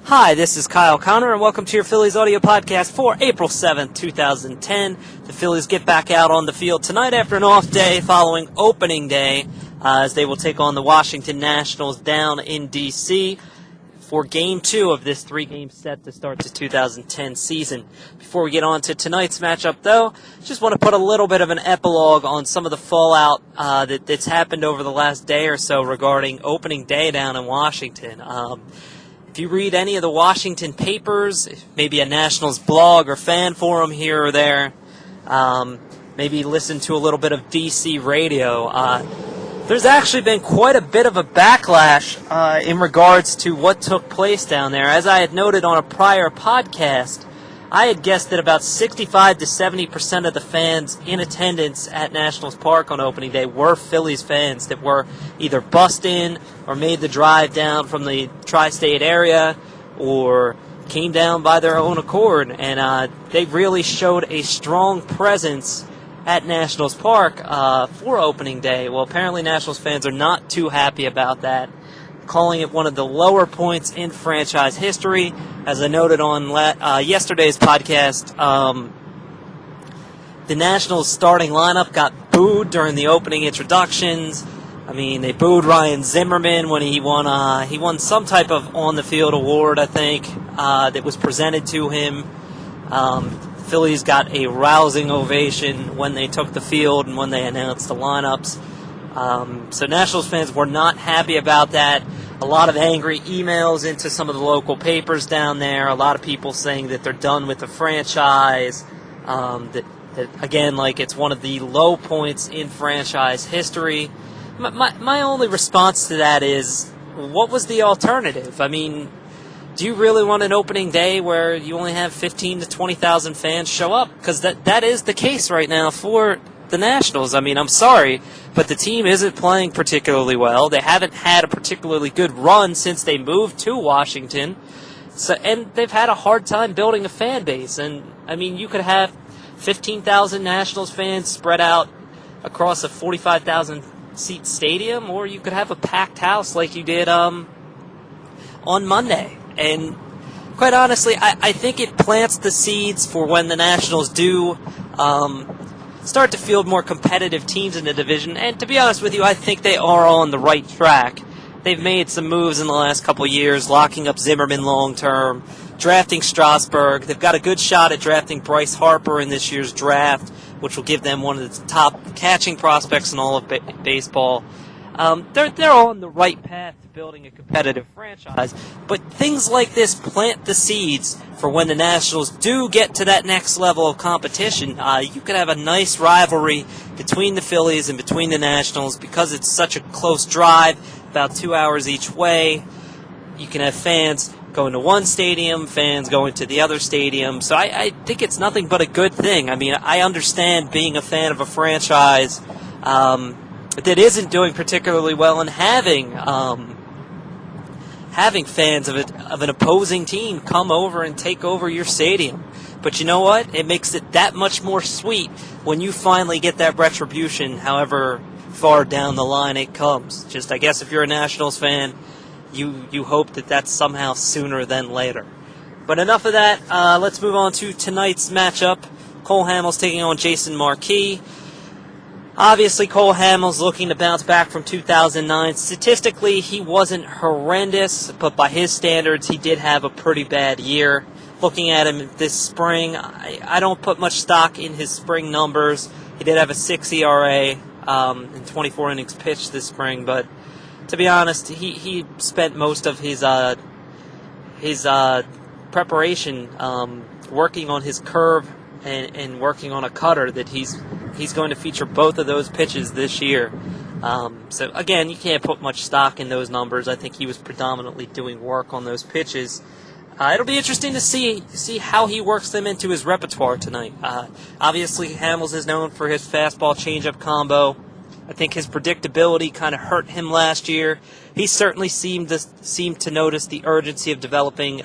Hi, this is Kyle Connor, and welcome to your Phillies Audio Podcast for April 7th, 2010. The Phillies get back out on the field tonight after an off day following opening day, as they will take on the Washington Nationals down in D.C. for Game 2 of this three-game set to start the 2010 season. Before we get on to tonight's matchup, though, just want to put a little bit of an epilogue on some of the fallout that's happened over the last day or so regarding opening day down in Washington. If you read any of the Washington papers, maybe a Nationals blog or fan forum here or there, maybe listen to a little bit of DC radio, there's actually been quite a bit of a backlash in regards to what took place down there. As I had noted on a prior podcast, I had guessed that about 65 to 70% of the fans in attendance at Nationals Park on opening day were Phillies fans that were either bussed in or made the drive down from the tri-state area or came down by their own accord. And they really showed a strong presence at Nationals Park for opening day. Well, apparently Nationals fans are not too happy about that, calling it one of the lower points in franchise history. As I noted on yesterday's podcast, the Nationals starting lineup got booed during the opening introductions. I mean, they booed Ryan Zimmerman when he won some type of on-the-field award, I think, that was presented to him. Phillies got a rousing ovation when they took the field and when they announced the lineups. So Nationals fans were not happy about that. A lot of angry emails into some of the local papers down there. A lot of people saying that they're done with the franchise. That again, like it's one of the low points in franchise history. My only response to that is, what was the alternative? I mean, do you really want an opening day where you only have 15 to 20,000 fans show up? Because that is the case right now for the Nationals. I mean, I'm sorry, but the team isn't playing particularly well. They haven't had a particularly good run since they moved to Washington. And they've had a hard time building a fan base. And, I mean, you could have 15,000 Nationals fans spread out across a 45,000-seat stadium, or you could have a packed house like you did on Monday. And quite honestly, I think it plants the seeds for when the Nationals do start to field more competitive teams in the division. And to be honest with you, I think they are on the right track. They've made some moves in the last couple of years, locking up Zimmerman long-term, drafting Strasburg. They've got a good shot at drafting Bryce Harper in this year's draft, which will give them one of the top catching prospects in all of baseball. They're on the right path to building a competitive franchise, but things like this plant the seeds for when the Nationals do get to that next level of competition. You could have a nice rivalry between the Phillies and between the Nationals because it's such a close drive, about 2 hours each way. You can have fans going to one stadium, fans going to the other stadium. So I think it's nothing but a good thing. I mean, I understand being a fan of a franchise that isn't doing particularly well and having fans of an opposing team come over and take over your stadium. But you know what? It makes it that much more sweet when you finally get that retribution, however far down the line it comes. Just, I guess if you're a Nationals fan, you hope that that's somehow sooner than later. But enough of that. Let's move on to tonight's matchup. Cole Hamels taking on Jason Marquis. Obviously, Cole Hamels looking to bounce back from 2009. Statistically, he wasn't horrendous, but by his standards, he did have a pretty bad year. Looking at him this spring, I don't put much stock in his spring numbers. He did have a 6 ERA in 24 innings pitched this spring, but to be honest, he spent most of his preparation working on his curve and working on a cutter that he's going to feature both of those pitches this year. So, again, you can't put much stock in those numbers. I think he was predominantly doing work on those pitches. It'll be interesting to see how he works them into his repertoire tonight. Obviously, Hamels is known for his fastball changeup combo. I think his predictability kind of hurt him last year. He certainly seemed to notice the urgency of developing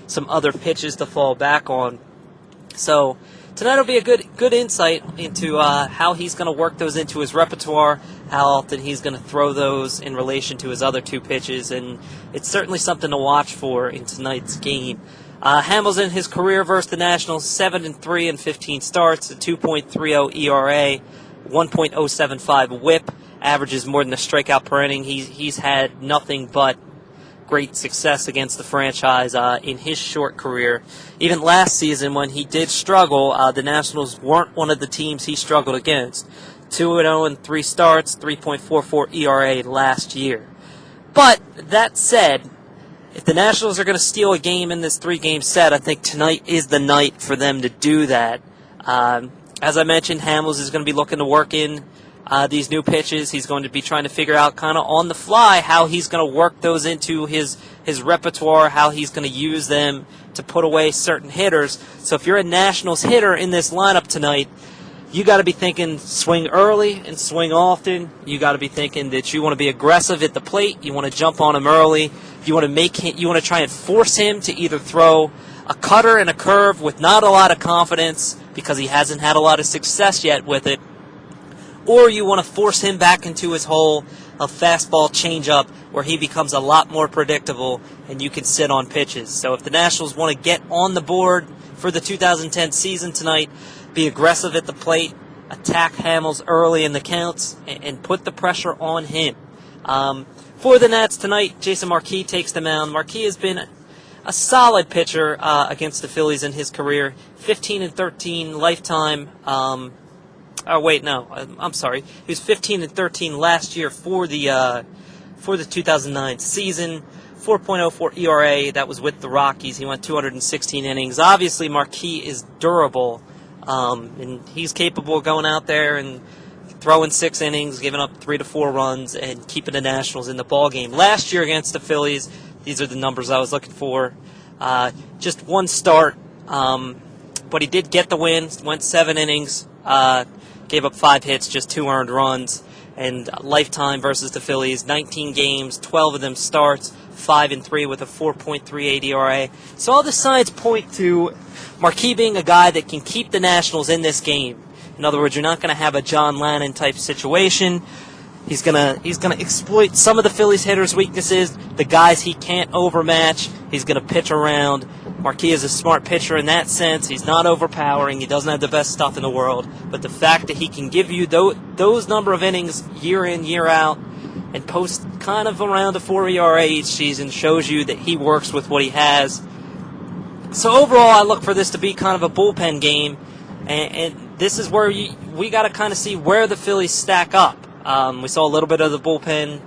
some other pitches to fall back on. So tonight will be a good insight into how he's going to work those into his repertoire, how often he's going to throw those in relation to his other two pitches, and it's certainly something to watch for in tonight's game. Hamels in his career versus the Nationals, 7-3 in 15 starts, a 2.30 ERA, 1.075 WHIP, averages more than a strikeout per inning. He's had nothing but great success against the franchise in his short career. Even last season when he did struggle, the Nationals weren't one of the teams he struggled against. 2-0 in 3 starts, 3.44 ERA last year. But that said, if the Nationals are going to steal a game in this 3-game set, I think tonight is the night for them to do that. As I mentioned, Hamels is going to be looking to work in these new pitches. He's going to be trying to figure out kind of on the fly how he's going to work those into his repertoire, how he's going to use them to put away certain hitters. So if you're a Nationals hitter in this lineup tonight, you got to be thinking swing early and swing often. You got to be thinking that you want to be aggressive at the plate. You want to jump on him early. You want to try and force him to either throw a cutter and a curve with not a lot of confidence because he hasn't had a lot of success yet with it, or you want to force him back into his hole of fastball changeup where he becomes a lot more predictable and you can sit on pitches. So if the Nationals want to get on the board for the 2010 season tonight, be aggressive at the plate, attack Hamels early in the counts, and put the pressure on him. For the Nats tonight, Jason Marquis takes the mound. Marquis has been a solid pitcher against the Phillies in his career. 15-13 lifetime. I'm sorry. He was 15-13 last year for the 2009 season. 4.04 ERA. That was with the Rockies. He went 216 innings. Obviously, Marquis is durable. And he's capable of going out there and throwing 6 innings, giving up 3 to 4 runs, and keeping the Nationals in the ballgame. Last year against the Phillies, these are the numbers I was looking for. Just 1 start, but he did get the win. Went 7 innings, gave up 5 hits, just 2 earned runs. And lifetime versus the Phillies, 19 games, 12 of them starts, 5-3 with a 4.38 ERA. So all the signs point to Marquis being a guy that can keep the Nationals in this game. In other words, you're not going to have a John Lannon type situation. He's gonna exploit some of the Phillies hitters' weaknesses, the guys he can't overmatch. He's gonna pitch around. Marquis is a smart pitcher in that sense. He's not overpowering. He doesn't have the best stuff in the world, but the fact that he can give you those number of innings year in, year out, and post kind of around a 4 ERA each season shows you that he works with what he has. So overall, I look for this to be kind of a bullpen game, and this is where we got to kind of see where the Phillies stack up. We saw a little bit of the bullpen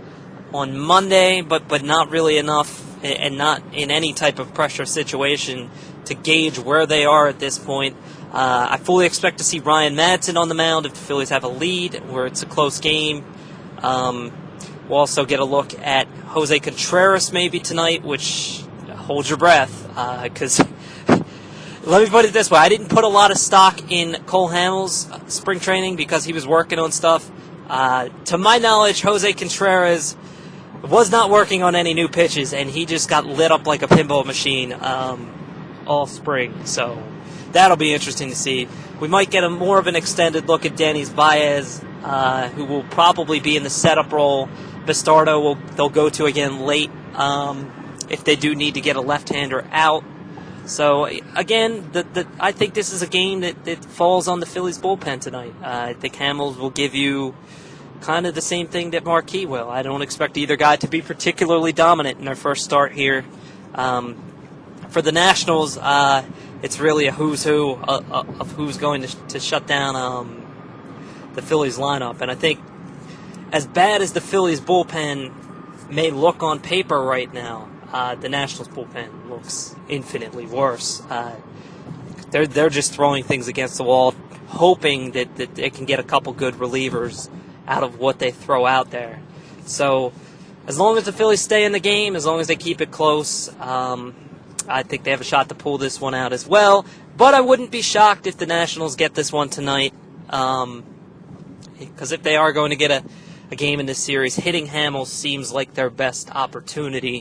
on Monday, but not really enough, and not in any type of pressure situation to gauge where they are at this point. I fully expect to see Ryan Madsen on the mound if the Phillies have a lead, where it's a close game. We'll also get a look at Jose Contreras maybe tonight, which hold your breath, because let me put it this way. I didn't put a lot of stock in Cole Hamels' spring training because he was working on stuff. To my knowledge, Jose Contreras was not working on any new pitches, and he just got lit up like a pinball machine all spring. So that'll be interesting to see. We might get more of an extended look at Dennis Baez, who will probably be in the setup role. Bastardo they'll go to again late if they do need to get a left-hander out. So, again, I think this is a game that falls on the Phillies bullpen tonight. I think Hamels will give you kind of the same thing that Marquis will. I don't expect either guy to be particularly dominant in their first start here. For the Nationals, it's really a who's who of who's going to shut down the Phillies lineup. And I think as bad as the Phillies bullpen may look on paper right now, the Nationals bullpen looks infinitely worse. They're just throwing things against the wall, hoping that they can get a couple good relievers out of what they throw out there. So as long as the Phillies stay in the game, as long as they keep it close, I think they have a shot to pull this one out as well. But I wouldn't be shocked if the Nationals get this one tonight, because if they are going to get a game in this series, hitting Hamels seems like their best opportunity.